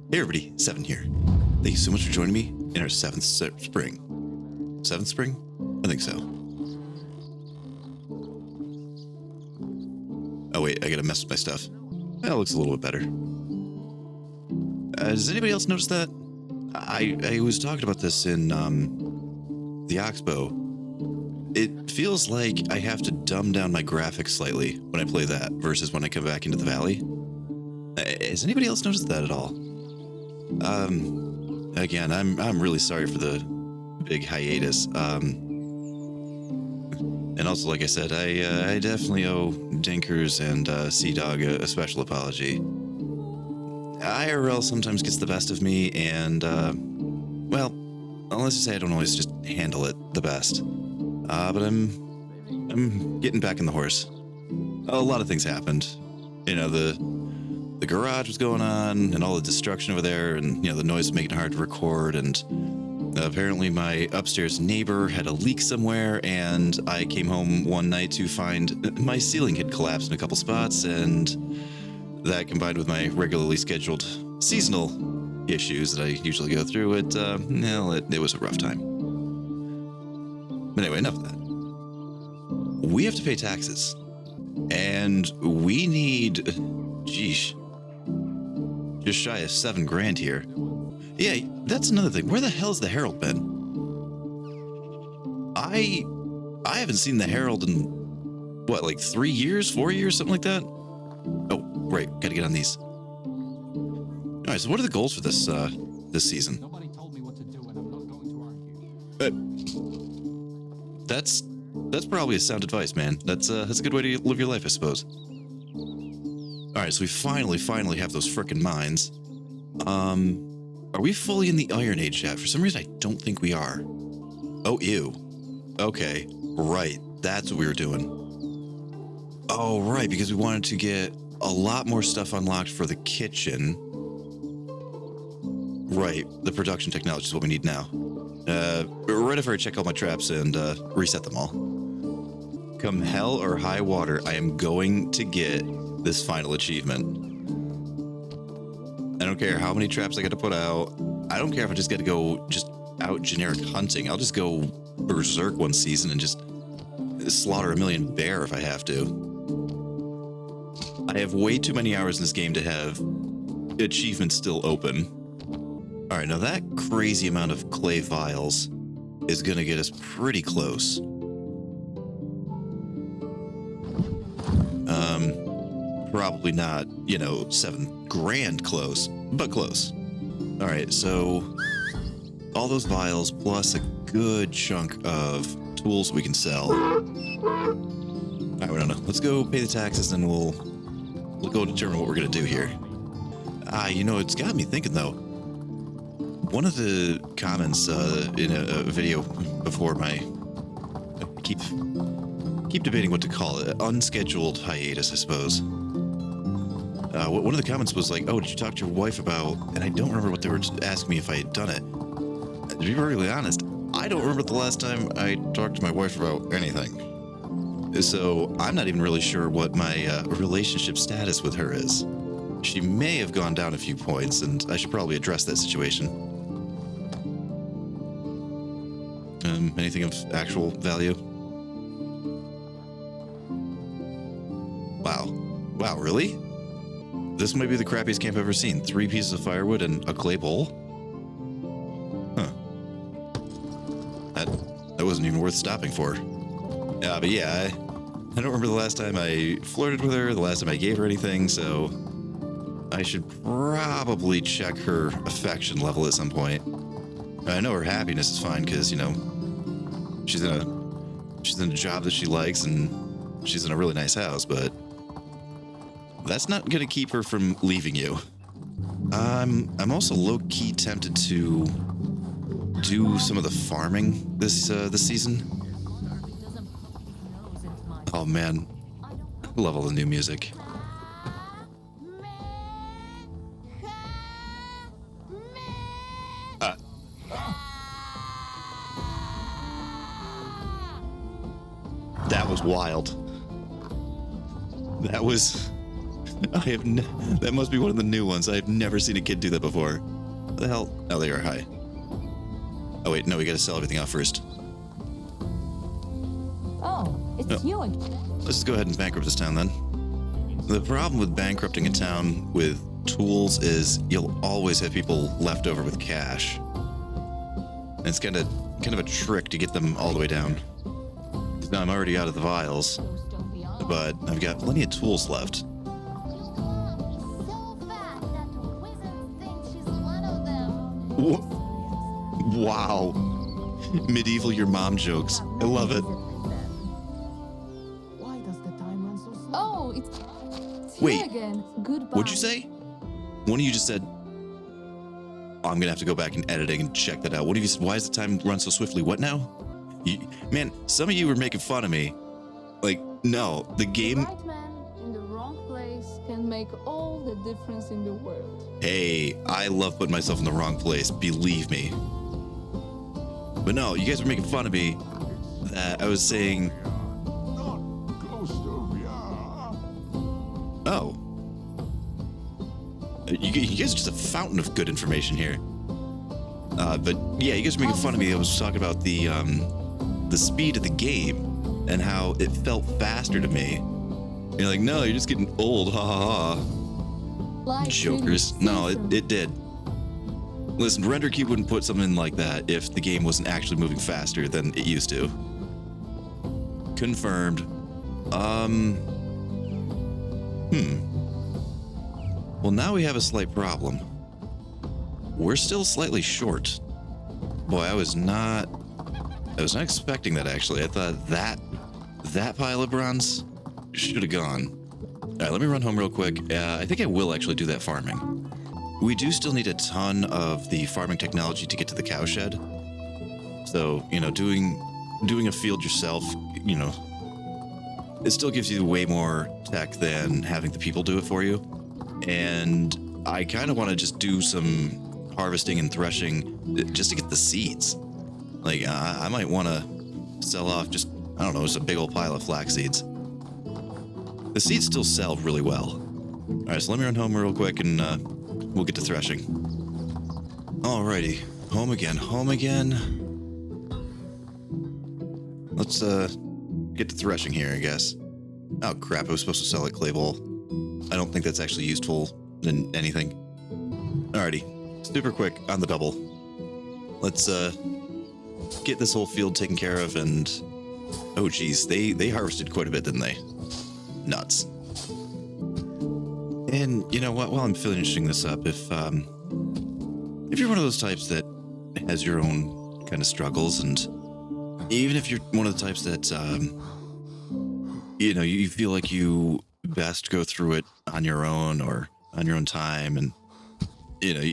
Hey everybody, Seven here. Thank you so much for joining me in our seventh spring. Seventh spring? I think so. Oh wait, I gotta mess with my stuff. That looks a little bit better. Does anybody else notice that? I was talking about this in the Oxbow. It feels like I have to dumb down my graphics slightly when I play that versus when I come back into the valley. Has anybody else noticed that at all? Again, I'm really sorry for the big hiatus. And also, like I said, I definitely owe Dinkers and Sea Dog a special apology. IRL sometimes gets the best of me, and well, let's just say I don't always just handle it the best. But I'm getting back in the horse. A lot of things happened. You know, the garage was going on and all the destruction over there, and you know, the noise was making it hard to record, and apparently my upstairs neighbor had a leak somewhere, and I came home one night to find my ceiling had collapsed in a couple spots, and that combined with my regularly scheduled seasonal issues that I usually go through, it was a rough time. But anyway, enough of that. We have to pay taxes, and we need, geesh, just shy of $7,000 here. Yeah, that's another thing. Where the hell's the Herald been? I haven't seen the Herald in, what, like 3 years, 4 years, something like that? Oh, right, gotta get on these. All right, so what are the goals for this season? Nobody told me what to do, and I'm not going to argue. That's probably a sound advice, man. That's a good way to live your life, I suppose. All right, so we finally have those frickin' mines. Are we fully in the Iron Age yet? For some reason, I don't think we are. Oh, ew. Okay, right. That's what we were doing. Oh, right, because we wanted to get a lot more stuff unlocked for the kitchen. Right, the production technology is what we need now. Right after I check all my traps and reset them all. Come hell or high water, I am going to get this final achievement. I don't care how many traps I got to put out. I don't care if I just got to go just out generic hunting. I'll just go berserk one season and just slaughter 1,000,000 bear if I have to. I have way too many hours in this game to have achievements still open. All right, now that crazy amount of clay vials is going to get us pretty close. Probably not, you know, $7,000 close, but close. All right, so all those vials plus a good chunk of tools we can sell. All right, we don't know. Let's go pay the taxes, and we'll go determine what we're gonna do here. You know, it's got me thinking though. One of the comments in a video before my keep debating what to call it, unscheduled hiatus, I suppose. One of the comments was like, "Oh, did you talk to your wife about?" And I don't remember what they were asking me if I had done it. To be perfectly honest, I don't remember the last time I talked to my wife about anything. So I'm not even really sure what my relationship status with her is. She may have gone down a few points, and I should probably address that situation. Anything of actual value? Wow, really? This might be the crappiest camp I've ever seen. 3 pieces of firewood and a clay bowl? Huh. That wasn't even worth stopping for. But yeah, I don't remember the last time I flirted with her, the last time I gave her anything, so I should probably check her affection level at some point. I know her happiness is fine because, you know, she's in a job that she likes and she's in a really nice house, but that's not going to keep her from leaving you. I'm also low-key tempted to do some of the farming this season. Oh man, I love all the new music. That was wild. That must be one of the new ones. I've never seen a kid do that before. What the hell? Oh, they are high. Oh, wait, no, we gotta sell everything off first. Oh, it's you again. Let's just go ahead and bankrupt this town then. The problem with bankrupting a town with tools is you'll always have people left over with cash. And it's kind of a trick to get them all the way down. Now I'm already out of the vials, but I've got plenty of tools left. Wow. Medieval your mom jokes. I love it. Why does the time run so slow? Oh, it's Wait, you again. Goodbye. What'd you say? One of you just said, oh, I'm gonna have to go back in editing and check that out. One of you said, why does the time run so swiftly? What now? Man, some of you were making fun of me. Like, no, the game... Right man in the wrong place can make all the difference in the world. Hey, I love putting myself in the wrong place, believe me. But no, you guys were making fun of me that I was saying... Oh. You guys are just a fountain of good information here. But yeah, you guys were making fun of me. I was talking about the speed of the game and how it felt faster to me. You're like, no, you're just getting old, ha ha ha. Like Jokers. No, it did. Listen, Render Key wouldn't put something like that if the game wasn't actually moving faster than it used to. Confirmed. Well, now we have a slight problem. We're still slightly short. Boy, I was not expecting that, actually. I thought that pile of bronze should have gone. All right, let me run home real quick. I think I will actually do that farming. We do still need a ton of the farming technology to get to the cowshed. So, doing a field yourself, it still gives you way more tech than having the people do it for you. And I kind of want to just do some harvesting and threshing just to get the seeds. Like, I might want to sell off just, I don't know, just a big old pile of flax seeds. The seeds still sell really well. All right, so let me run home real quick and we'll get to threshing. Alrighty, home again. Let's get to threshing here, I guess. Oh crap, I was supposed to sell at clay bowl. I don't think that's actually useful in anything. Alrighty, super quick on the double. Let's get this whole field taken care of and... Oh geez, they harvested quite a bit, didn't they? Nuts. And you know what, while I'm finishing this up, if you're one of those types that has your own kind of struggles, and even if you're one of the types that, you feel like you best go through it on your own or on your own time, and,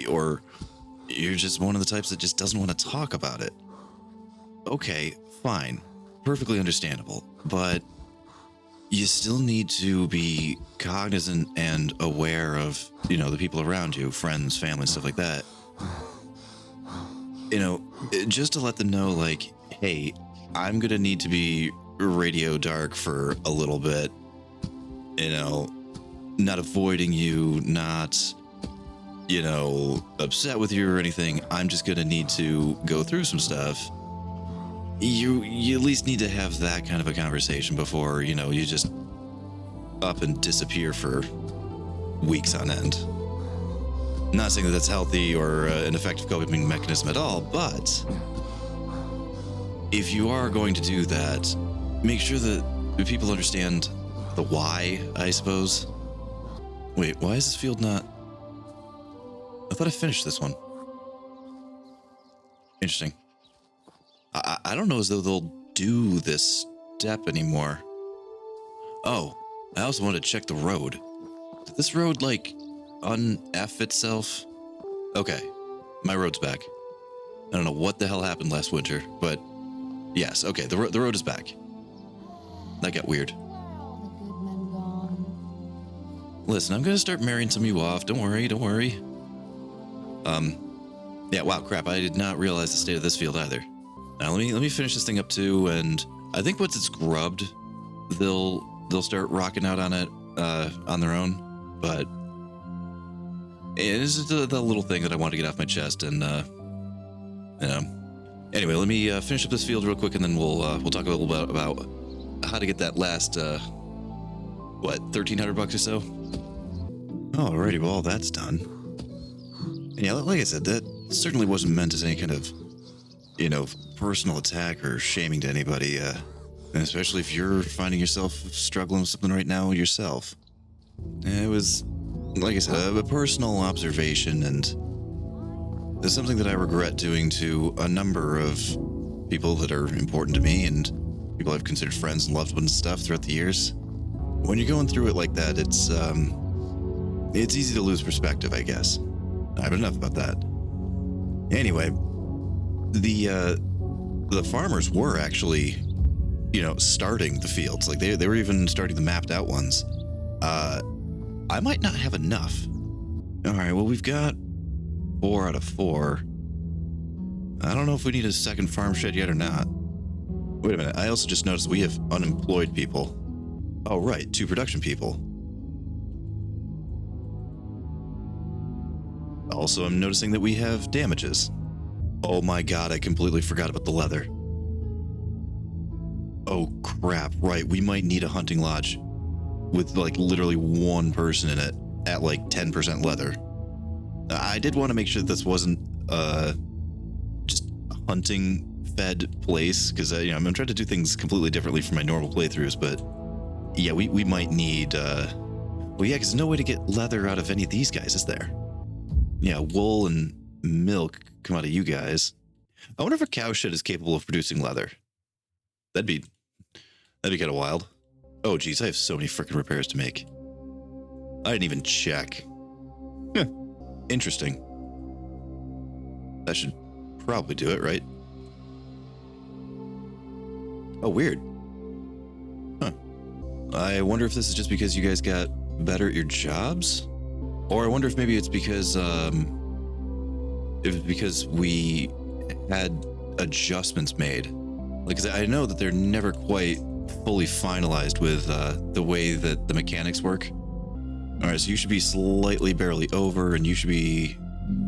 or you're just one of the types that just doesn't want to talk about it. Okay, fine. Perfectly understandable. But you still need to be cognizant and aware of, the people around you, friends, family, stuff like that. Just to let them know, like, hey, I'm going to need to be radio dark for a little bit. Not avoiding you, not, upset with you or anything. I'm just going to need to go through some stuff. You at least need to have that kind of a conversation before, you just up and disappear for weeks on end. Not saying that that's healthy or an effective coping mechanism at all, but if you are going to do that, make sure that the people understand the why, I suppose. Wait, why is this field not... I thought I finished this one. Interesting. I don't know as though they'll do this step anymore. Oh, I also wanted to check the road. Did this road, un-F itself? Okay, my road's back. I don't know what the hell happened last winter, but yes, okay, the road is back. That got weird. Listen, I'm gonna start marrying some of you off. Don't worry. Yeah, wow, crap, I did not realize the state of this field either. Now let me finish this thing up too, and I think once it's grubbed, they'll start rocking out on it on their own. but it's the little thing that I want to get off my chest. And anyway, let me finish up this field real quick, and then we'll talk a little bit about how to get that last $1,300 or so. Alrighty, well, that's done. And yeah, like I said, that certainly wasn't meant as any kind of, personal attack or shaming to anybody, and especially if you're finding yourself struggling with something right now yourself. It was, like I said, a personal observation, and it's something that I regret doing to a number of people that are important to me and people I've considered friends and loved ones and stuff throughout the years. When you're going through it like that, it's easy to lose perspective, I guess. But enough about that. Anyway, the farmers were actually, starting the fields. Like they were even starting the mapped out ones. I might not have enough. All right, well, we've got 4 out of 4. I don't know if we need a second farm shed yet or not. Wait a minute, I also just noticed we have unemployed people. Oh, right, 2 production people. Also, I'm noticing that we have damages. Oh my god, I completely forgot about the leather. Oh crap, right, we might need a hunting lodge with like literally 1 person in it at like 10% leather. I did want to make sure that this wasn't just a hunting fed place, because I'm trying to do things completely differently from my normal playthroughs, but yeah, we might need well, yeah, because there's no way to get leather out of any of these guys, is there? Yeah, wool and milk come out of you guys. I wonder if a cow shed is capable of producing leather. That'd be kind of wild. Oh geez, I have so many freaking repairs to make. I didn't even check. Huh. Interesting. That should probably do it, right? Oh, weird. Huh. I wonder if this is just because you guys got better at your jobs? Or I wonder if maybe it's because we had adjustments made. Like, 'cause I know that they're never quite fully finalized with the way that the mechanics work. All right, so you should be slightly barely over, and you should be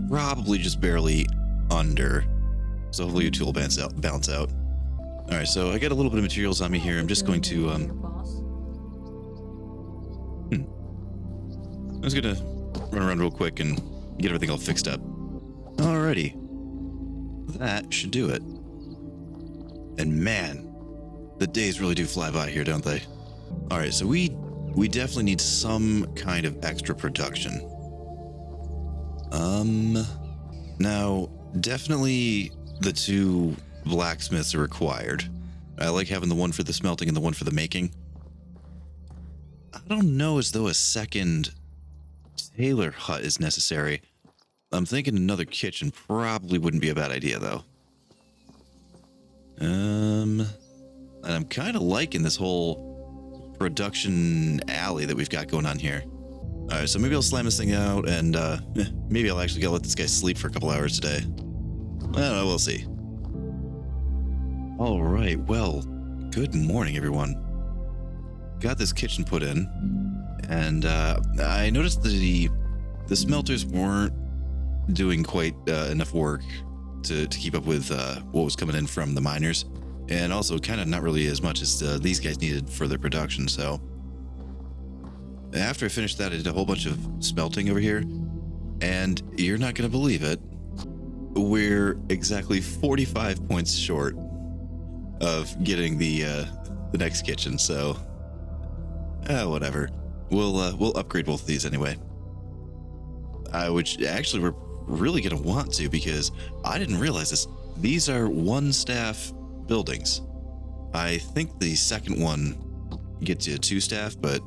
probably just barely under. So hopefully your tool balance out. All right, so I got a little bit of materials on me here. I'm just going to I'm just gonna run around real quick and get everything all fixed up. Alrighty, that should do it. And man, the days really do fly by here, don't they? All right, so we definitely need some kind of extra production. Now, definitely the 2 blacksmiths are required. I like having the one for the smelting and the one for the making. I don't know as though a second tailor hut is necessary. I'm thinking another kitchen probably wouldn't be a bad idea, though. And I'm kind of liking this whole production alley that we've got going on here. All right, so maybe I'll slam this thing out, and maybe I'll actually go let this guy sleep for a couple hours today. I don't know, we'll see. All right, well, good morning, everyone. Got this kitchen put in, and I noticed the smelters weren't doing quite enough work to keep up with what was coming in from the miners, and also kind of not really as much as these guys needed for their production. So after I finished that, I did a whole bunch of smelting over here, and you're not going to believe it, we're exactly 45 points short of getting the next kitchen. So whatever, we'll upgrade both of these anyway. Which actually we're really gonna want to, because I didn't realize this. These are 1 staff buildings. I think the second one gets you 2 staff, but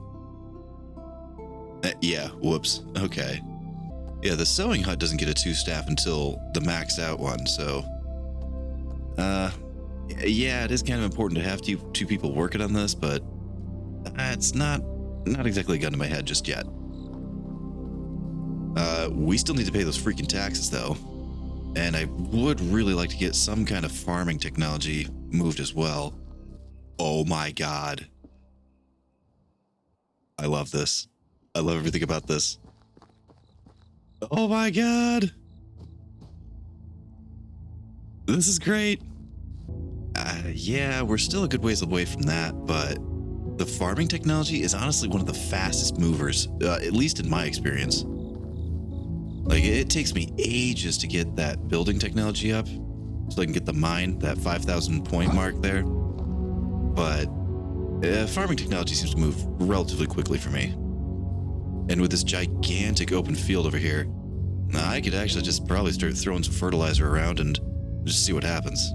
yeah, whoops. Okay, yeah, the sewing hut doesn't get a 2 staff until the maxed out one. So yeah, it is kind of important to have 2 people working on this, but it's not exactly a gun to my head just yet. We still need to pay those freaking taxes, though. And I would really like to get some kind of farming technology moved as well. Oh my god. I love this. I love everything about this. Oh my god! This is great! Yeah, we're still a good ways away from that, but the farming technology is honestly one of the fastest movers, at least in my experience. Like, it takes me ages to get that building technology up, so I can get the mine, that 5,000 point mark there. But farming technology seems to move relatively quickly for me. And with this gigantic open field over here, I could actually just probably start throwing some fertilizer around and just see what happens.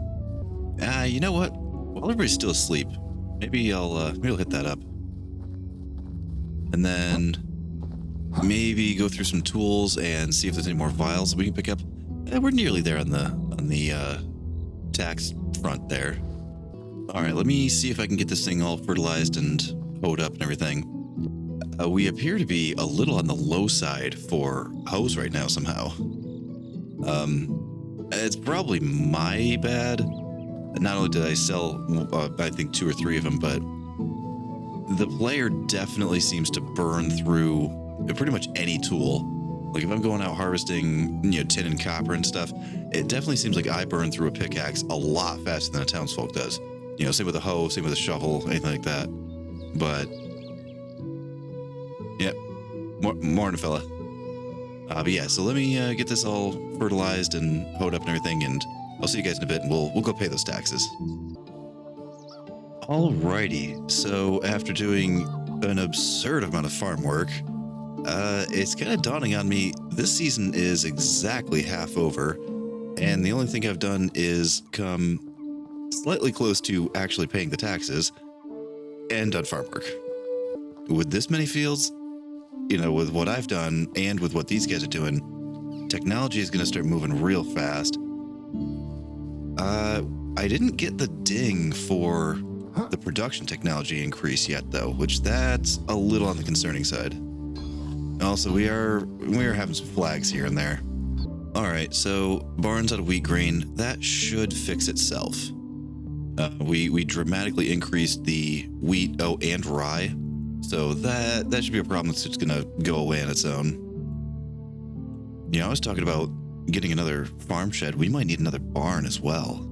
You know what? While everybody's still asleep, maybe I'll hit that up. And then maybe go through some tools and see if there's any more vials that we can pick up. We're nearly there on the tax front there. All right, let me see if I can get this thing all fertilized and hoed up and everything. We appear to be a little on the low side for hose right now somehow. It's probably my bad. Not only did I sell, I think 2 or 3 of them, but the player definitely seems to burn through pretty much any tool. Like if I'm going out harvesting, tin and copper and stuff, it definitely seems like I burn through a pickaxe a lot faster than a townsfolk does. Same with a hoe, same with a shovel, anything like that. But yeah, morning, fella. But yeah, so let me get this all fertilized and hoed up and everything, and I'll see you guys in a bit, and we'll go pay those taxes. Alrighty, so after doing an absurd amount of farm work, it's kind of dawning on me, this season is exactly half over, and the only thing I've done is come slightly close to actually paying the taxes and done farm work. With this many fields, with what I've done and with what these guys are doing, technology is going to start moving real fast. I didn't get the ding for the production technology increase yet, though, which that's a little on the concerning side. Also, we are having some flags here and there. All right, so barns out of wheat grain, that should fix itself. We dramatically increased the wheat, and rye, so that should be a problem that's just gonna go away on its own. I was talking about getting another farm shed. We might need another barn as well.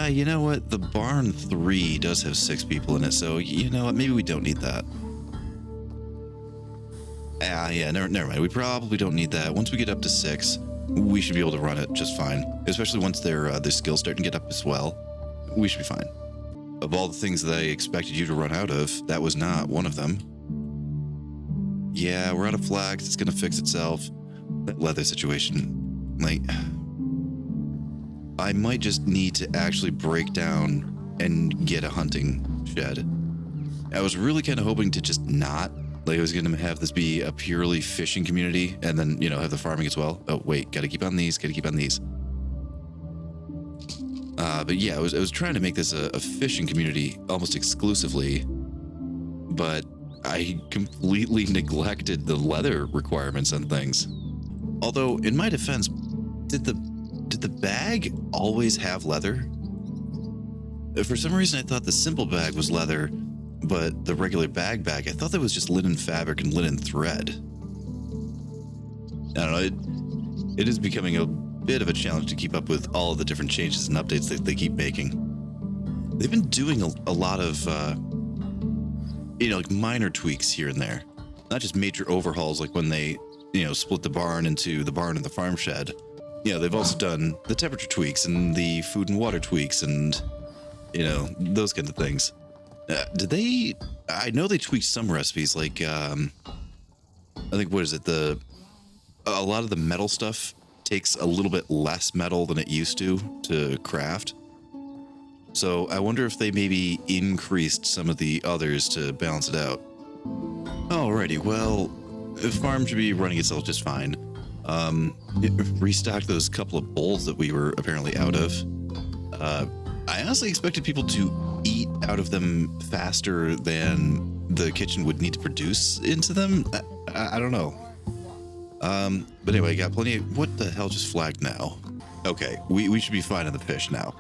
You know what? The barn 3 does have 6 people in it, so you know what? Maybe we don't need that. Yeah, never mind. We probably don't need that. Once we get up to 6, we should be able to run it just fine. Especially once their skills start to get up as well. We should be fine. Of all the things that I expected you to run out of, that was not one of them. Yeah, we're out of flags. It's gonna fix itself. That leather situation, like, I might just need to actually break down and get a hunting shed. I was really kind of hoping to just not. Like, I was going to have this be a purely fishing community and then, have the farming as well. Oh, wait, gotta keep on these. But yeah, I was trying to make this a fishing community almost exclusively, but I completely neglected the leather requirements on things. Although, in my defense, did the bag always have leather? For some reason, I thought the simple bag was leather, but the regular bag, I thought that was just linen fabric and linen thread. I don't know, it is becoming a bit of a challenge to keep up with all of the different changes and updates that they keep making. They've been doing a lot of, like minor tweaks here and there. Not just major overhauls like when they, split the barn into the barn and the farm shed. They've also done the temperature tweaks and the food and water tweaks and, those kinds of things. I know they tweaked some recipes, like, I think, what is it? A lot of the metal stuff takes a little bit less metal than it used to craft. So I wonder if they maybe increased some of the others to balance it out. Alrighty, well, the farm should be running itself just fine. Restocked those couple of bowls that we were apparently out of. I honestly expected people to eat out of them faster than the kitchen would need to produce into them. I don't know. But anyway, got plenty of... What the hell just flagged now? Okay, we should be fine on the fish now.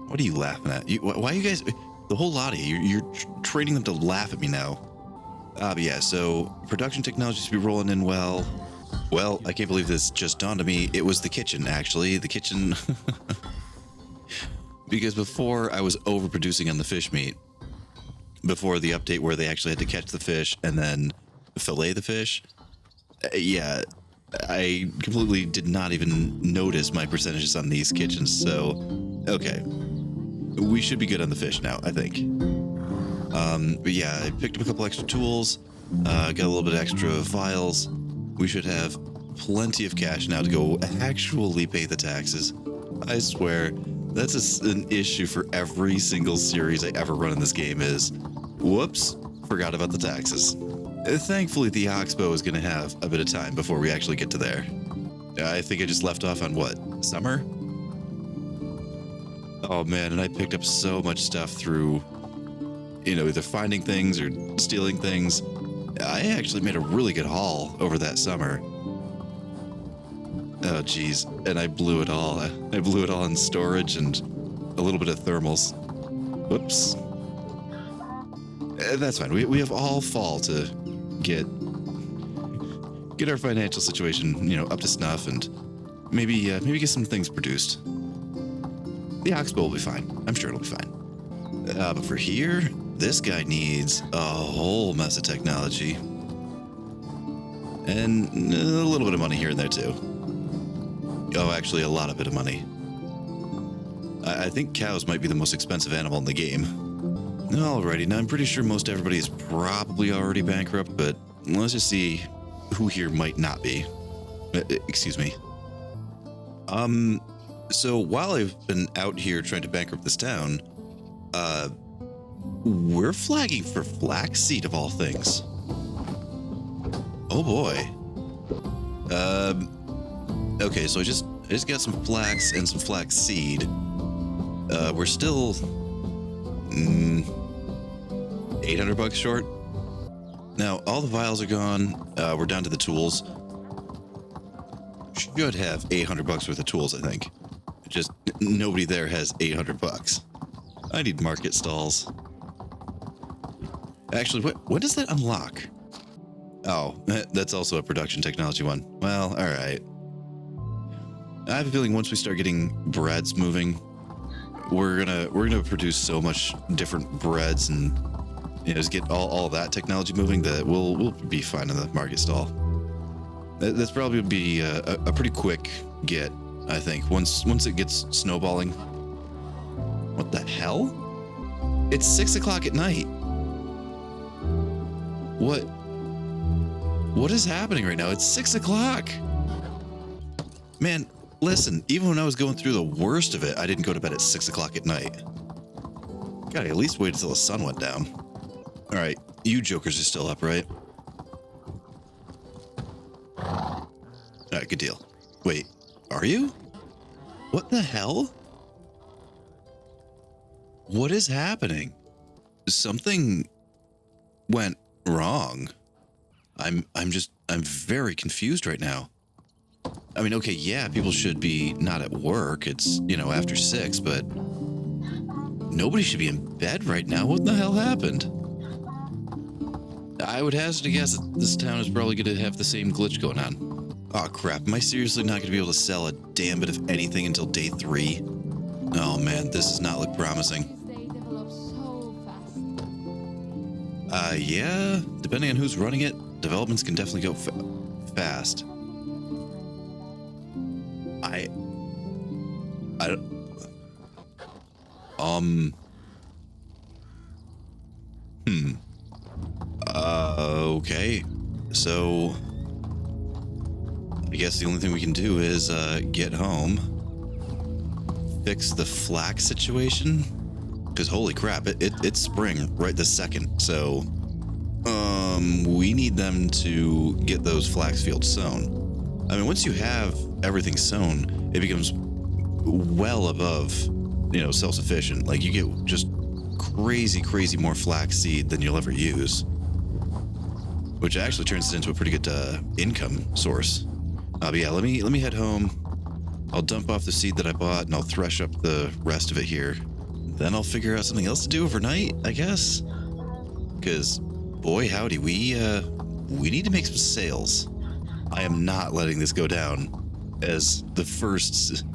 What are you laughing at? Why are you guys... The whole lot of you, you're training them to laugh at me now. But yeah, so production technology should be rolling in well. Well, I can't believe this just dawned on me. It was the kitchen, actually. The kitchen. Because before I was overproducing on the fish meat. Before the update where they actually had to catch the fish and then fillet the fish. Yeah, I completely did not even notice my percentages on these kitchens. So, okay. We should be good on the fish now, I think. But yeah, I picked up a couple extra tools. Got a little bit extra vials. We should have plenty of cash now to go actually pay the taxes. I swear, that's an issue for every single series I ever run in this game is, whoops, forgot about the taxes. Thankfully, the Oxbow is going to have a bit of time before we actually get to there. I think I just left off on what, summer? Oh man, and I picked up so much stuff through, either finding things or stealing things. I actually made a really good haul over that summer. Oh geez, and I blew it all. I blew it all in storage and a little bit of thermals. Whoops. That's fine. We have all fall to get our financial situation, up to snuff and maybe get some things produced. The Oxbow will be fine. I'm sure it'll be fine. But for here, this guy needs a whole mess of technology. And a little bit of money here and there too. Oh, actually a lot of bit of money. I think cows might be the most expensive animal in the game. Alrighty, now I'm pretty sure most everybody is probably already bankrupt, but let's just see who here might not be. Excuse me. So while I've been out here trying to bankrupt this town, we're flagging for flaxseed of all things. Oh boy. Okay, so I just got some flax and some flax seed. We're still 800 bucks short. Now all the vials are gone. We're down to the tools. Should have 800 bucks worth of tools, I think. Just nobody there has 800 bucks. I need market stalls. Actually, when does that unlock? Oh, that's also a production technology one. Well, all right. I have a feeling once we start getting breads moving, we're gonna produce so much different breads and just get all that technology moving that we'll be fine in the market stall. That's probably would be a pretty quick get, I think. Once it gets snowballing. What the hell? It's 6 o'clock at night. What is happening right now? It's 6 o'clock. Man, listen, even when I was going through the worst of it, I didn't go to bed at 6 o'clock at night. Gotta at least wait until the sun went down. All right, you jokers are still up, right? All right, good deal. Wait, are you? What the hell? What is happening? Something went wrong. I'm very confused right now. I mean, okay, yeah, people should be not at work. It's, after 6, but nobody should be in bed right now. What the hell happened? I would hazard to guess that this town is probably going to have the same glitch going on. Oh crap, am I seriously not going to be able to sell a damn bit of anything until day 3? Oh man, this does not look promising. They develop so fast. Yeah, depending on who's running it, developments can definitely go fast. Okay. So, I guess the only thing we can do is, get home, fix the flax situation, because holy crap, it's spring right this second, so, we need them to get those flax fields sown. I mean, once you have everything sown, it becomes well above, self-sufficient. Like, you get just crazy more flax seed than you'll ever use. Which actually turns it into a pretty good income source. But yeah, let me head home. I'll dump off the seed that I bought and I'll thresh up the rest of it here. Then I'll figure out something else to do overnight, I guess. Because boy howdy, we need to make some sales. I am not letting this go down as the first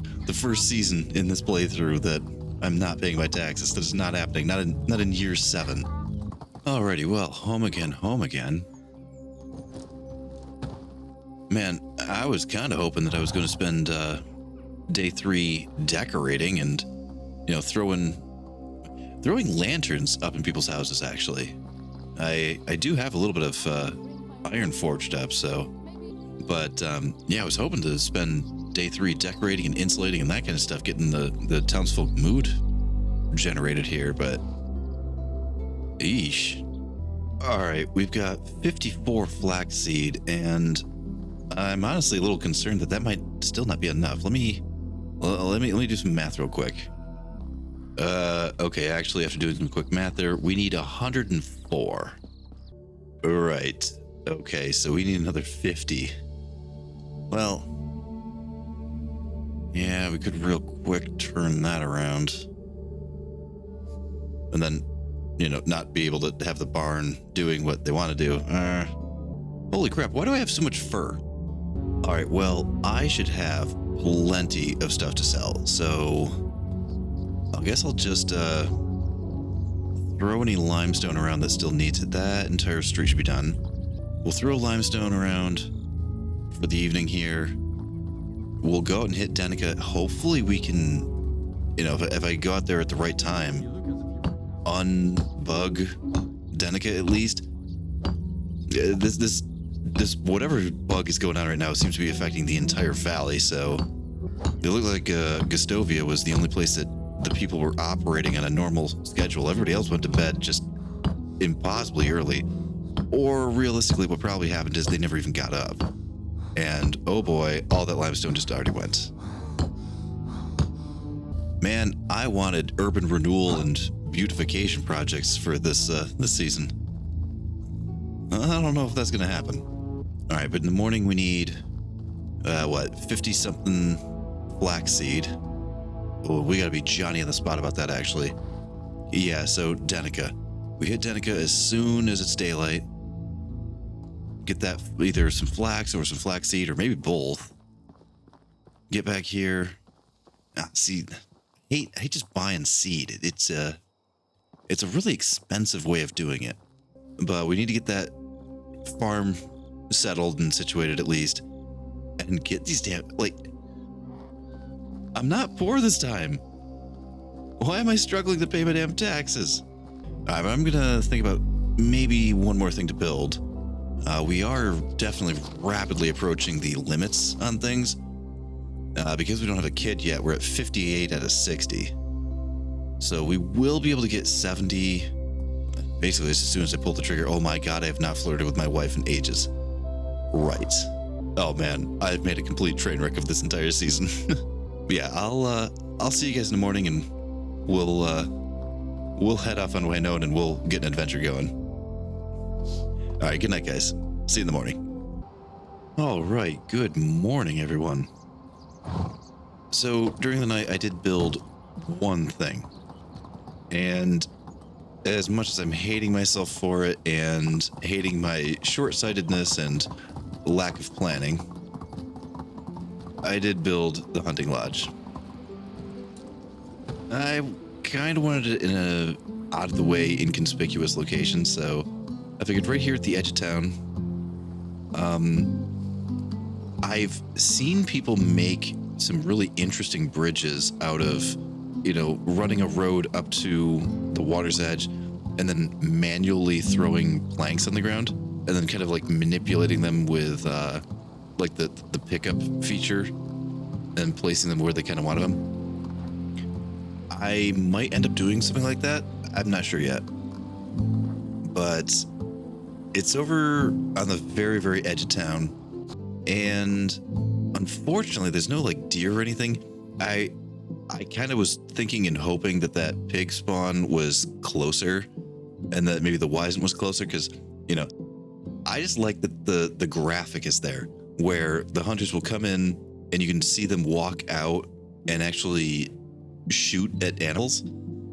season in this playthrough that I'm not paying my taxes. That is not happening. Not in year 7. Alrighty, well, home again. Man, I was kind of hoping that I was going to spend day 3 decorating and, throwing lanterns up in people's houses. Actually, I do have a little bit of iron forged up, so. But yeah, I was hoping to spend day 3 decorating and insulating and that kind of stuff, getting the townsfolk mood generated here. But eesh. All right, we've got 54 flaxseed, and I'm honestly a little concerned that might still not be enough. Let me do some math real quick. Okay, actually, after doing some quick math there, we need 104. All right. Okay, so we need another 50. Well, yeah, we could real quick turn that around. And then, not be able to have the barn doing what they want to do. Holy crap, why do I have so much fur? All right, well, I should have plenty of stuff to sell, so I guess I'll just throw any limestone around that still needs it. That entire street should be done. We'll throw limestone around for the evening here. We'll go out and hit Danica. Hopefully we can, if I go out there at the right time, unbug Danica at least. This whatever bug is going on right now seems to be affecting the entire valley, so it looked like Gustovia was the only place that the people were operating on a normal schedule. Everybody else went to bed just impossibly early. Or realistically, what probably happened is they never even got up. And oh boy, all that limestone just already went. Man, I wanted urban renewal and beautification projects for this season. I don't know if that's gonna happen. All right, but in the morning we need 50 something flaxseed. Oh, we gotta be Johnny on the spot about that, actually. Yeah, so Danica. We hit Danica as soon as it's daylight. Get that, either some flax or some flaxseed, or maybe both. Get back here. See, I hate just buying seed. It's a really expensive way of doing it. But we need to get that farm settled and situated at least. And get these I'm not poor this time. Why am I struggling to pay my damn taxes? I'm gonna think about maybe one more thing to build. We are definitely rapidly approaching the limits on things. Because we don't have a kid yet, we're at 58 out of 60. So we will be able to get 70. Basically, as soon as I pull the trigger. Oh my god, I have not flirted with my wife in ages. Right. Oh man, I've made a complete train wreck of this entire season. Yeah, I'll see you guys in the morning, and we'll head off on Wynone and we'll get an adventure going. All right, good night, guys. See you in the morning. All right, good morning, everyone. So during the night, I did build one thing, and as much as I'm hating myself for it and hating my short-sightedness and lack of planning, I did build the hunting lodge. I kind of wanted it in a out-of-the-way, inconspicuous location, so I figured right here at the edge of town. I've seen people make some really interesting bridges out of, running a road up to the water's edge and then manually throwing planks on the ground and then kind of like manipulating them with like the pickup feature and placing them where they kind of wanted them. I might end up doing something like that. I'm not sure yet. But it's over on the very, very edge of town. And unfortunately, there's no like deer or anything. I kind of was thinking and hoping that pig spawn was closer and that maybe the Wiseman was closer because, I just like that the graphic is there where the hunters will come in and you can see them walk out and actually shoot at animals.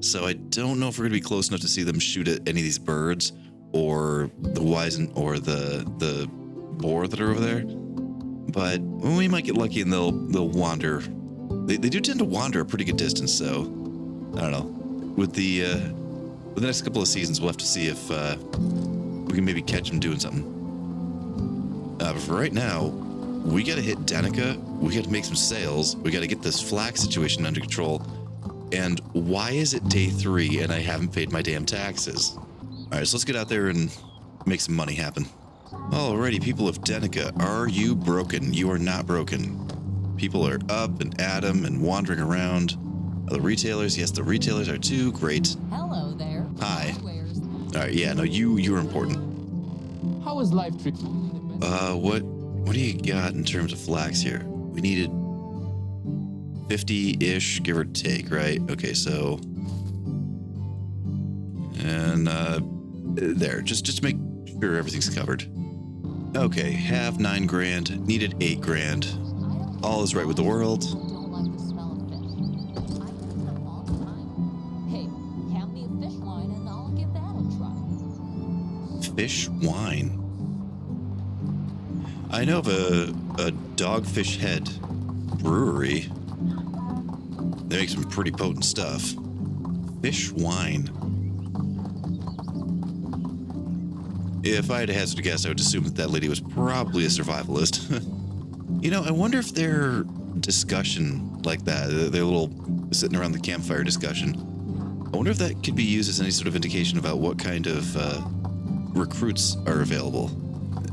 So I don't know if we're going to be close enough to see them shoot at any of these birds or the Wizen or the boar that are over there. But we might get lucky and they'll wander. They do tend to wander a pretty good distance, so I don't know. With the next couple of seasons, we'll have to see if we can maybe catch them doing something. But for right now, we gotta hit Danica. We gotta make some sales. We gotta get this flax situation under control. And why is it day 3 and I haven't paid my damn taxes? All right, so let's get out there and make some money happen. Alrighty, people of Danica, are you broken? You are not broken. People are up and at 'em and wandering around. The retailers, yes, the retailers are too. Great. Hello there. Hi. All right, yeah, no, you're important. How is life treating you? What do you got in terms of flax here? We needed 50-ish, give or take, right? Okay, so, and there, just make sure everything's covered. Okay, have 9 grand, needed 8 grand. All is right with the world. Don't like the smell of fish. I use them all the time. Hey, hand me a fish wine and I'll give that a try. Fish wine. I know of a Dogfish Head brewery. They make some pretty potent stuff. Fish wine. If I had to hazard a guess, I would assume that lady was probably a survivalist. You know, I wonder if their discussion like that, their little sitting around the campfire discussion, I wonder if that could be used as any sort of indication about what kind of recruits are available.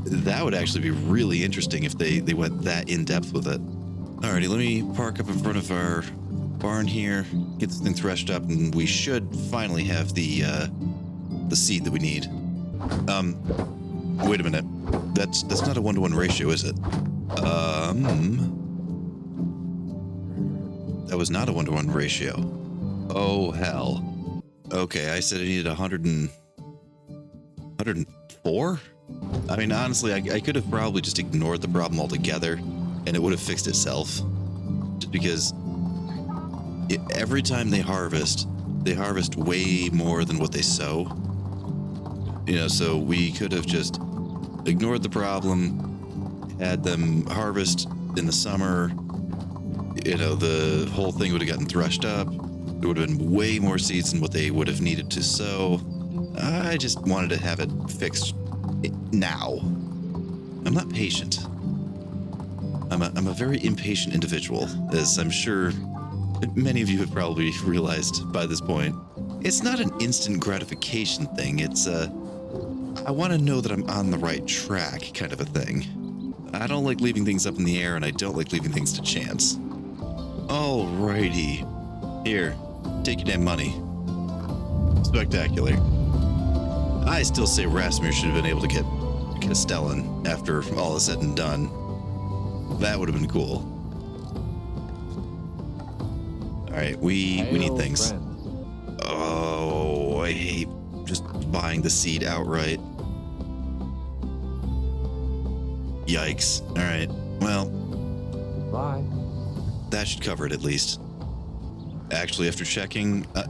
That would actually be really interesting if they went that in-depth with it. Alrighty, let me park up in front of our barn here, get this thing threshed up, and we should finally have the seed that we need. Wait a minute. That's not a 1-to-1 ratio, is it? That was not a 1-to-1 ratio. Oh, hell. Okay, I said I needed 104? I mean, honestly, I could have probably just ignored the problem altogether, and it would have fixed itself. Just because every time they harvest way more than what they sow. You know, so we could have just ignored the problem, had them harvest in the summer. You know, the whole thing would have gotten threshed up. There would have been way more seeds than what they would have needed to sow. I just wanted to have it fixed now. I'm not patient. I'm a very impatient individual, as I'm sure many of you have probably realized by this point. It's not an instant gratification thing. It's I want to know that I'm on the right track kind of a thing. I don't like leaving things up in the air, and I don't like leaving things to chance. Alrighty. Here, take your damn money. Spectacular. I still say Rasmus should have been able to get Castellan after all is said and done. That would have been cool. Alright, we need things. Oh, I hate just buying the seed outright. Yikes. Alright, well. Bye. That should cover it at least. Actually, after checking, I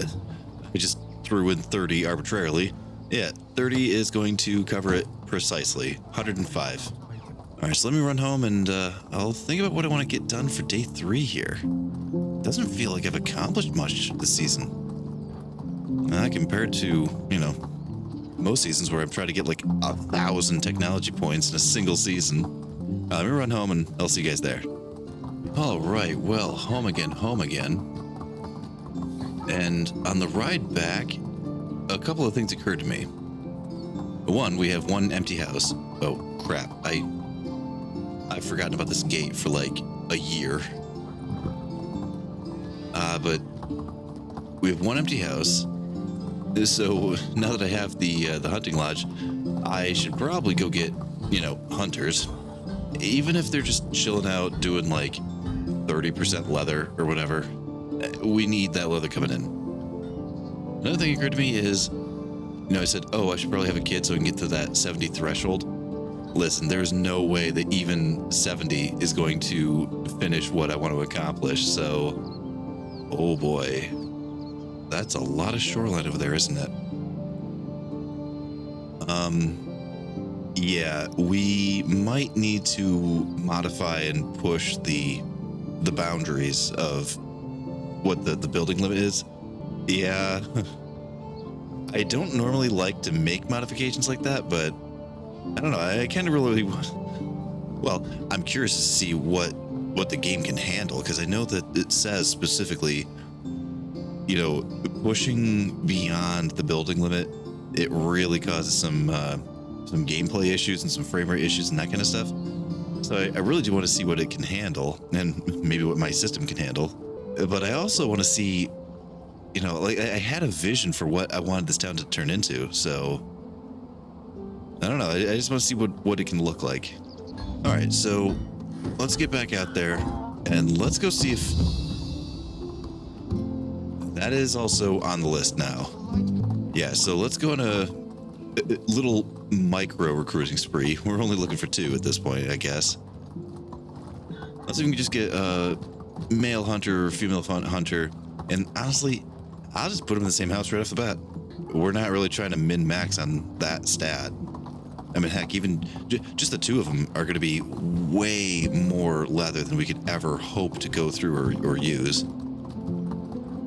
just threw in 30 arbitrarily. Yeah, 30 is going to cover it precisely. 105. Alright, so let me run home and I'll think about what I want to get done for day 3 here. Doesn't feel like I've accomplished much this season. Compared to, you know, most seasons where I've tried to get like 1,000 technology points in a single season. Let me run home and I'll see you guys there. Alright, well, home again. And on the ride back, a couple of things occurred to me. One, we have one empty house. Oh, crap. I've forgotten about this gate for like a year. But we have one empty house. So now that I have the hunting lodge, I should probably go get, you know, hunters. Even if they're just chilling out doing like 30% leather or whatever. We need that leather coming in. Another thing that occurred to me is, you know, I said, oh, I should probably have a kid so I can get to that 70 threshold. Listen, there's no way that even 70 is going to finish what I want to accomplish. So, oh boy, that's a lot of shoreline over there, isn't it? Yeah, we might need to modify and push the boundaries of what the building limit is. Yeah. I don't normally like to make modifications like that, but I don't know. I kind of really, well, I'm curious to see what the game can handle, because I know that it says specifically, you know, pushing beyond the building limit, it really causes some gameplay issues and some frame rate issues and that kind of stuff. So I really do want to see what it can handle, and maybe what my system can handle. But I also want to see, you know, like I had a vision for what I wanted this town to turn into. So I don't know. I just want to see what it can look like. All right, so let's get back out there and let's go see if that is also on the list now. Yeah, so let's go on a little micro recruiting spree. We're only looking for 2 at this point, I guess. Let's see if we can just get a male hunter or female hunter. And honestly, I'll just put them in the same house right off the bat. We're not really trying to min-max on that stat. I mean, heck, even just the 2 of them are going to be way more leather than we could ever hope to go through or use.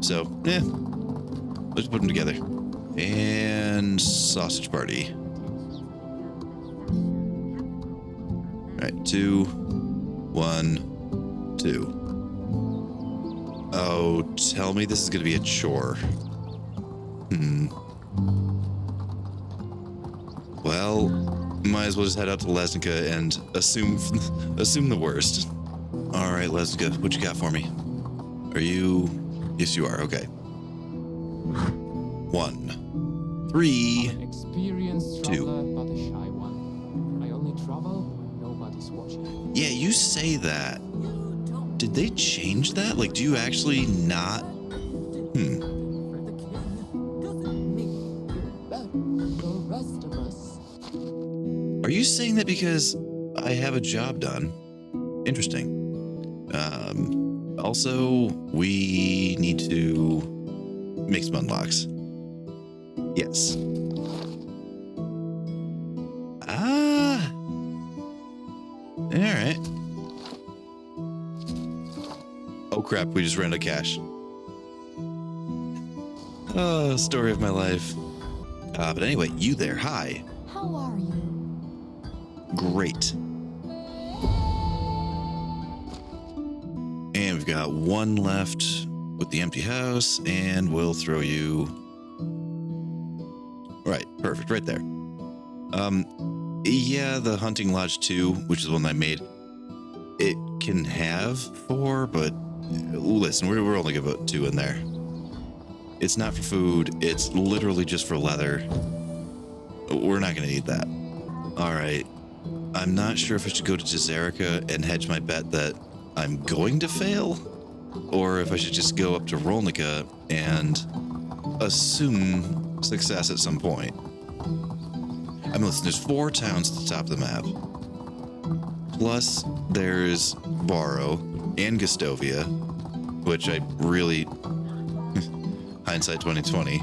So, let's put them together. And sausage party. All right, 2, 1, 2. Oh, tell me this is going to be a chore. Well, might as well just head out to Lesnica and assume the worst. All right, Lesnica, what you got for me? Are you? Yes, you are. Okay. 1, 3. Experienced 2. traveler, but a shy one. I only travel when nobody's watching. Yeah, you say that. Did they change that? Like, do you actually not? Are you saying that because I have a job done? Interesting. Also, we need to make some unlocks. Yes. All right. Oh crap, we just ran out of cash. Oh, story of my life. But anyway, you there, hi. How are you? Great. And we've got 1 left with the empty house, and we'll throw you... Right, perfect, right there. Yeah, the Hunting Lodge 2, which is the one I made, it can have 4, but listen, we're only gonna put 2 in there. It's not for food, it's literally just for leather. We're not gonna need that. All right, I'm not sure if I should go to Jazerica and hedge my bet that I'm going to fail, or if I should just go up to Rolnica and assume success at some point. I mean, listen, there's 4 towns at the top of the map. Plus, there's Barrow and Gustovia, which I really, hindsight 2020,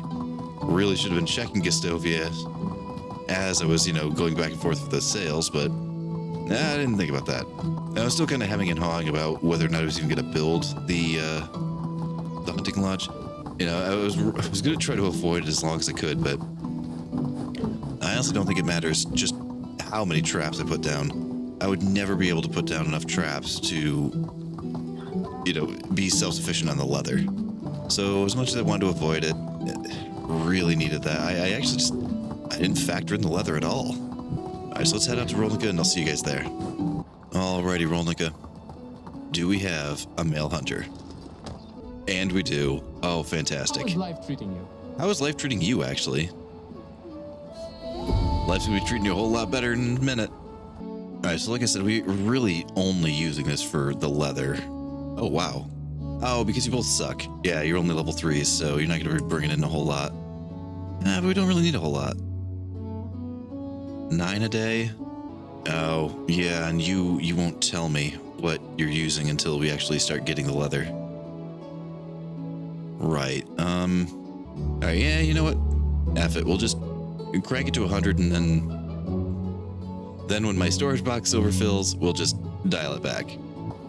really should have been checking Gustovia as I was, going back and forth with the sales, but I didn't think about that. I was still kind of hemming and hawing about whether or not I was even going to build the hunting lodge. I was going to try to avoid it as long as I could, but I honestly don't think it matters just how many traps I put down. I would never be able to put down enough traps to, be self-sufficient on the leather. So as much as I wanted to avoid it, really needed that. I actually I didn't factor in the leather at all. All right, so let's head out to Rolnica and I'll see you guys there. Alrighty, Rolnica. Do we have a male hunter? And we do. Oh, fantastic. How is life treating you? How is life treating you, actually? Life's gonna be treating you a whole lot better in a minute. Alright, so like I said, we're really only using this for the leather. Oh, wow. Oh, because you both suck. Yeah, you're only level 3s, so you're not gonna be bringing in a whole lot. But we don't really need a whole lot. 9 a day? Oh, yeah, and you won't tell me what you're using until we actually start getting the leather. Right, alright, yeah, you know what? F it, we'll just crank it to 100, and then when my storage box overfills, we'll just dial it back.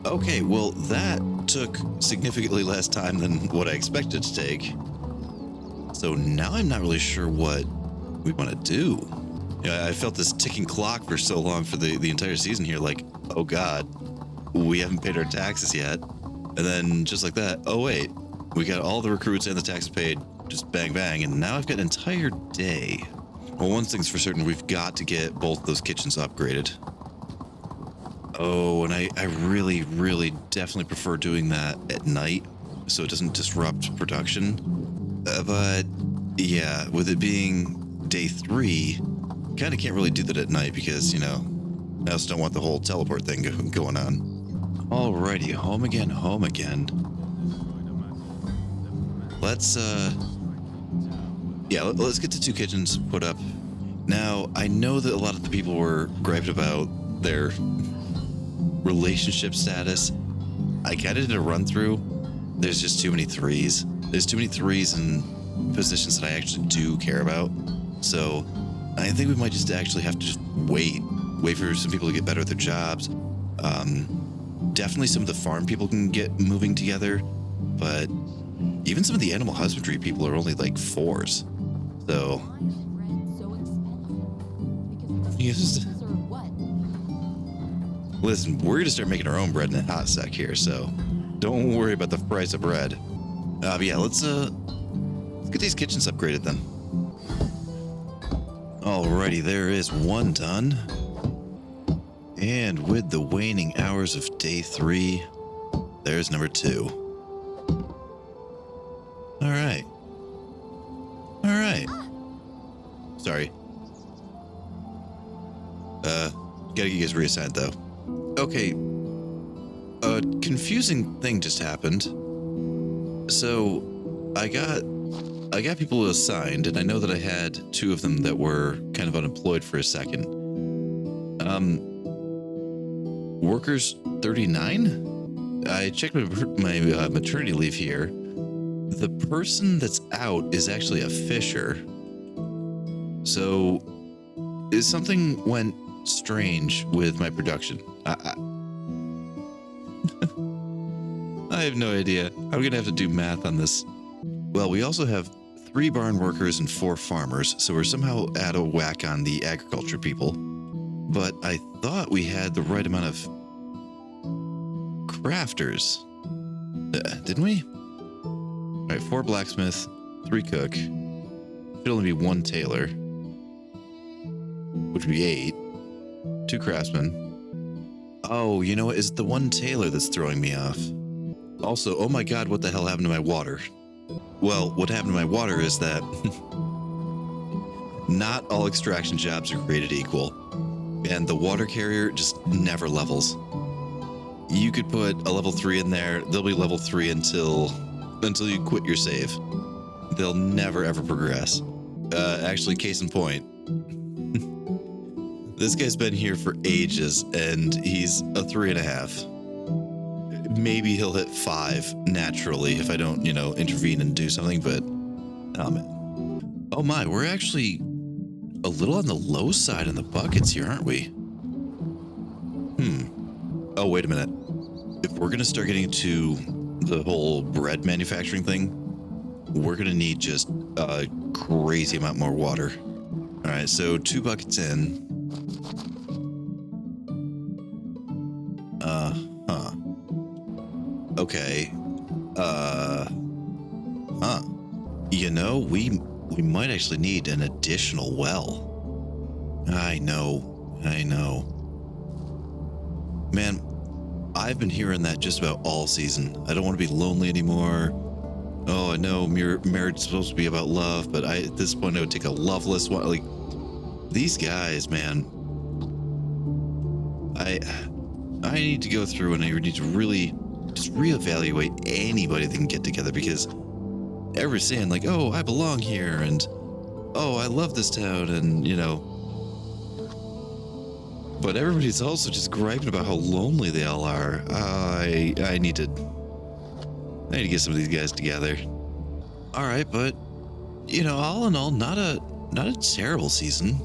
Okay, well, that took significantly less time than what I expected to take. So now I'm not really sure what we want to do. I felt this ticking clock for so long for the entire season here, like, oh God, we haven't paid our taxes yet. And then just like that, oh wait, we got all the recruits and the taxes paid, just bang bang, and now I've got an entire day. Well, one thing's for certain, we've got to get both those kitchens upgraded. Oh, and I really, really definitely prefer doing that at night so it doesn't disrupt production. But yeah, with it being day 3, kind of can't really do that at night because, I also don't want the whole teleport thing going on. Alrighty, home again, home again. Let's get the 2 kitchens put up. Now, I know that a lot of the people were griping about their relationship status. I kind of did a run through. There's just too many 3s. There's too many 3s in positions that I actually do care about. So I think we might just actually have to just wait for some people to get better at their jobs. Definitely some of the farm people can get moving together, but even some of the animal husbandry people are only like 4s. So yes. Listen, we're gonna start making our own bread in a hot sec here, so don't worry about the price of bread. But yeah, let's get these kitchens upgraded then. Alrighty, there is 1 done. And with the waning hours of day 3, there's number 2. Alright. Sorry. Gotta get you guys reassigned though. Okay. A confusing thing just happened. So, I got people assigned, and I know that I had 2 of them that were kind of unemployed for a second. Workers 39? I checked my maternity leave here. The person that's out is actually a fisher. So, something went strange with my production. I have no idea. I'm gonna have to do math on this. Well, we also have 3 barn workers and 4 farmers, so we're somehow out of whack on the agriculture people. But I thought we had the right amount of crafters. Didn't we? All right, 4 blacksmith, 3 cook. Should only be 1 tailor, which would be 8. 2 craftsmen. Oh, you know what? Is it the 1 tailor that's throwing me off? Also, oh my God, what the hell happened to my water? Well, what happened to my water is that not all extraction jobs are created equal, and the water carrier just never levels. You could put a level 3 in there, they'll be level 3 until you quit your save. They'll never ever progress. Actually, case in point, this guy's been here for ages, and he's a 3.5. Maybe he'll hit 5 naturally if I don't, intervene and do something, but oh man. Oh my, we're actually a little on the low side in the buckets here, aren't we? Oh, wait a minute. If we're gonna start getting to the whole bread manufacturing thing, we're gonna need just a crazy amount more water. All right, so 2 buckets in. Okay. We might actually need an additional well. I know. Man, I've been hearing that just about all season. I don't want to be lonely anymore. Oh, I know marriage is supposed to be about love, but at this point I would take a loveless one. Like, these guys, man. I need to go through and I need to really just reevaluate anybody that can get together, because everybody's saying like, oh, I belong here, and oh, I love this town, and but everybody's also just griping about how lonely they all are. I need to get some of these guys together. All right, but all in all, not a not a terrible season.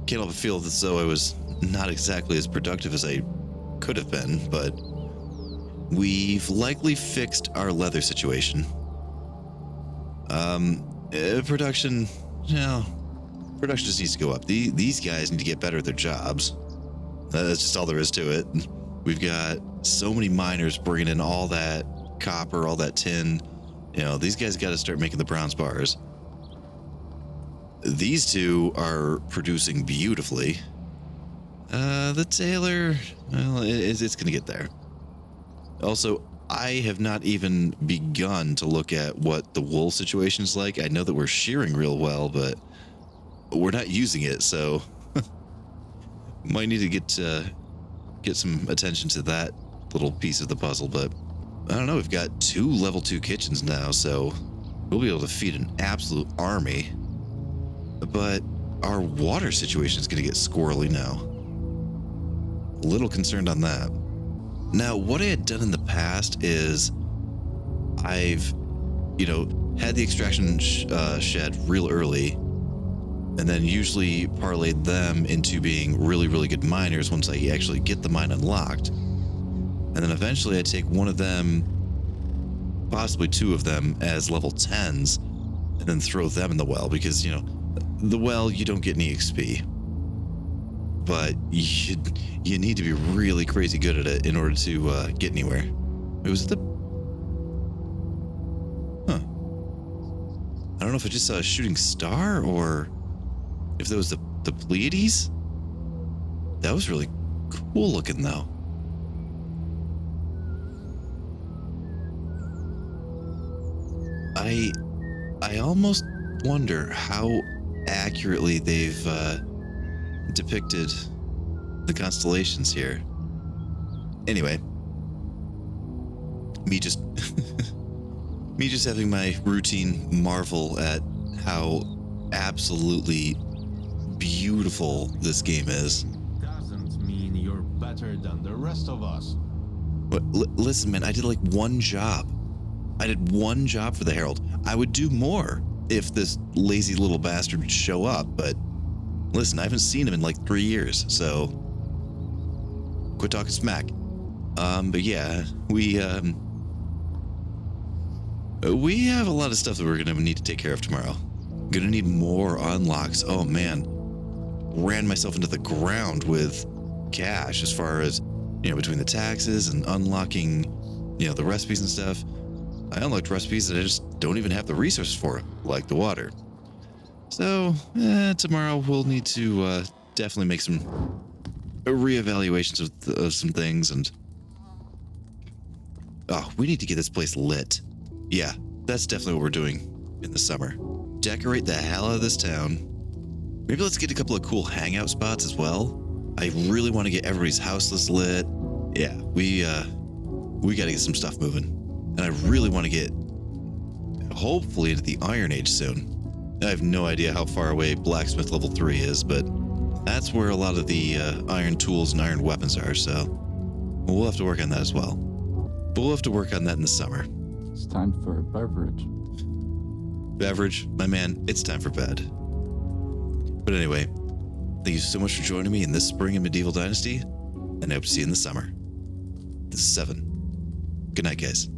Can't help but feel as though I was not exactly as productive as I could have been, but we've likely fixed our leather situation. Production, production just needs to go up. These guys need to get better at their jobs. That's just all there is to it. We've got so many miners bringing in all that copper, all that tin. These guys got to start making the bronze bars. These two are producing beautifully. The tailor, well, it's going to get there. Also, I have not even begun to look at what the wool situation is like. I know that we're shearing real well, but we're not using it, so might need to get some attention to that little piece of the puzzle. But I don't know, we've got 2 level 2 kitchens now, so we'll be able to feed an absolute army. But our water situation is going to get squirrely now. A little concerned on that. Now, what I had done in the past is I've, had the extraction shed real early, and then usually parlayed them into being really, really good miners once I actually get the mine unlocked. And then eventually I take one of them, possibly 2 of them, as level 10s, and then throw them in the well because, the well, you don't get any XP. But you need to be really crazy good at it in order to get anywhere. It was the... Huh. I don't know if I just saw a shooting star or if that was the Pleiades. That was really cool looking, though. I almost wonder how accurately they've depicted the constellations here. Anyway, me just having my routine marvel at how absolutely beautiful this game is. Doesn't mean you're better than the rest of us. But listen, man, I did like one job. I did one job for the Herald. I would do more if this lazy little bastard would show up, but listen, I haven't seen him in like 3 years, so quit talking smack. But yeah, we have a lot of stuff that we're gonna need to take care of tomorrow. Gonna need more unlocks. Oh man, ran myself into the ground with cash as far as, between the taxes and unlocking, the recipes and stuff. I unlocked recipes that I just don't even have the resources for, like the water. So, tomorrow we'll need to definitely make some reevaluations of some things, and we need to get this place lit. Yeah, that's definitely what we're doing in the summer. Decorate the hell out of this town. Maybe let's get a couple of cool hangout spots as well. I really want to get everybody's houses lit. Yeah, we got to get some stuff moving. And I really want to get, hopefully, into the Iron Age soon. I have no idea how far away Blacksmith level 3 is, but that's where a lot of the iron tools and iron weapons are, so we'll have to work on that as well. But we'll have to work on that in the summer. It's time for a beverage. Beverage, my man, it's time for bed. But anyway, thank you so much for joining me in this spring in Medieval Dynasty, and I hope to see you in the summer. This is 7. Good night, guys.